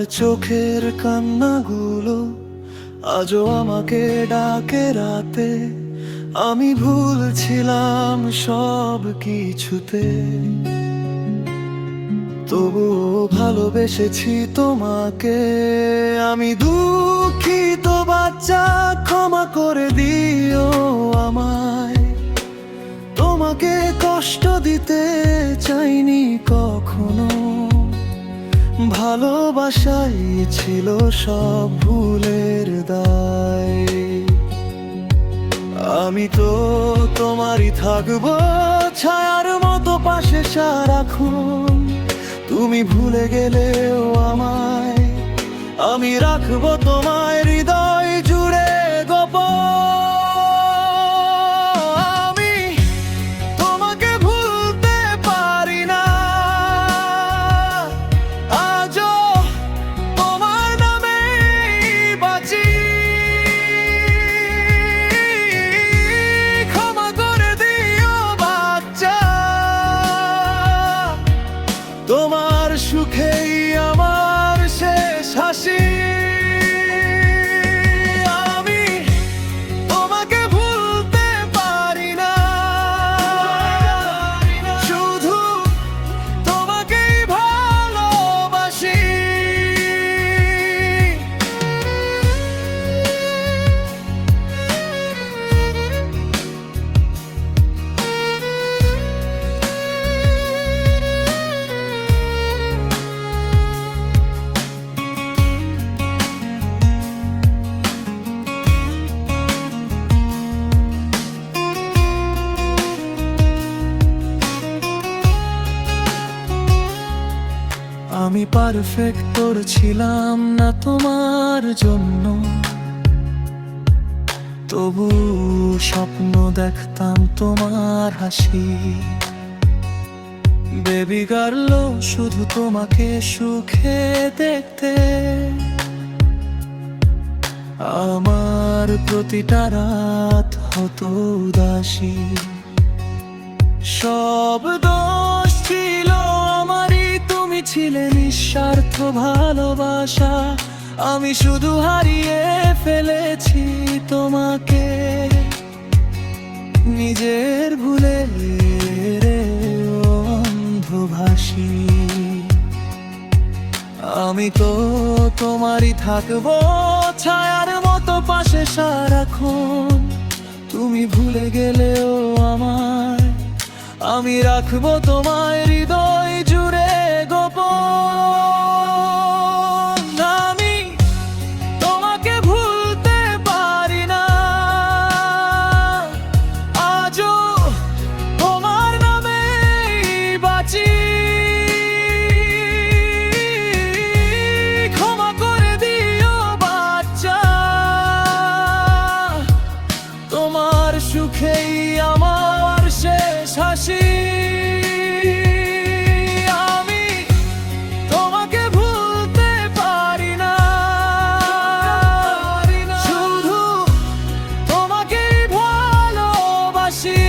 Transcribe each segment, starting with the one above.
চোখের কান্নাগুলো আজও আমাকে ডাকে রাতে। আমি ভুলছিলাম সব কিছুতে, তবুও ভালোবেসেছি তোমাকে। আমি দুঃখিত বাচ্চা, ক্ষমা করে দিও আমায়। তোমাকে কষ্ট দিতে চাইনি কখনো, ভালোবাসাই ছিল সব ভুলের দায়। আমি তো তোমারই থাকবো, ছায়ার মতো পাশে সারাক্ষণ। তুমি ভুলে গেলেও আমায়, আমি রাখবো তোমায় হৃদয় জুড়ে গোপন। আমি তোমাকে ভুলতে পারি না, আজও তোমার নামেই বাঁচি। ক্ষমা করে দিও বাচ্চা, তোমার সুখেই আমার শেষ হাসি। আমি তোমাকে ভুলতে পারি না, শুধু তোমাকেই ভালোবাসি। আমি পারফেক্ট তোর ছিলাম না তোমার জন্য, তবু স্বপ্ন দেখতাম তোমার হাসি। বেবি গার্ল, শুধু তোমাকে সুখে দেখতে আমার প্রতিটা রাত হতো উদাসী। সব দোষ ছিল আমারই, তুমি ছিলে নিঃস্বার্থ ভালোবাসা। আমি শুধু হারিয়ে ফেলেছি তোমাকে নিজের ভুলে অন্ধভাসী। আমি তো তোমারই থাকবো, ছায়ার মতো পাশে সারাক্ষণ। তুমি ভুলে গেলেও আমায়, আমি রাখবো তোমায় হৃদয় জুড়ে গোপন। আমি তোমাকে ভুলতে পারি না, আজও তোমার নামেই বাঁচি। ক্ষমা করে দিও বাচ্চা, তোমার সুখেই আমার শেষ হাসি। আমি তোমাকে ভুলতে পারি না, শুধু তোমাকেই ভালোবাসি।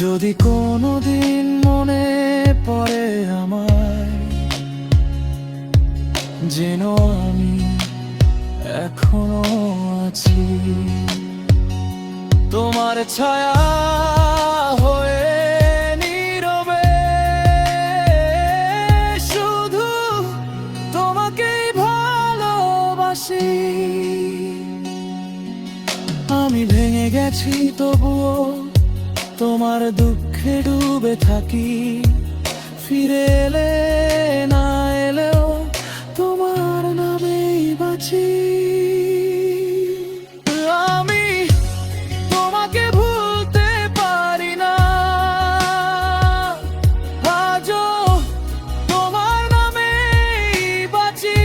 যদি কোনোদিন মনে পড়ে আমায়, যেন আমি এখনো আছি তোমার ছায়া হয়ে নীরবে। শুধু তোমাকেই ভালোবাসি। আমি ভেঙে গেছি তবুও তোমার দুঃখে ডুবে থাকি। ফিরে এলে না এলেও তোমার নামেই বাঁচি। আমি তোমাকে ভুলতে পারি না, আজও তোমার নামেই বাঁচি।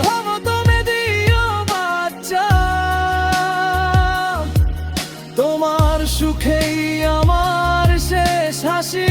ক্ষমা তুমি দিও বাচ্চা, তোমার সুখেই আমার শেষ হাসি।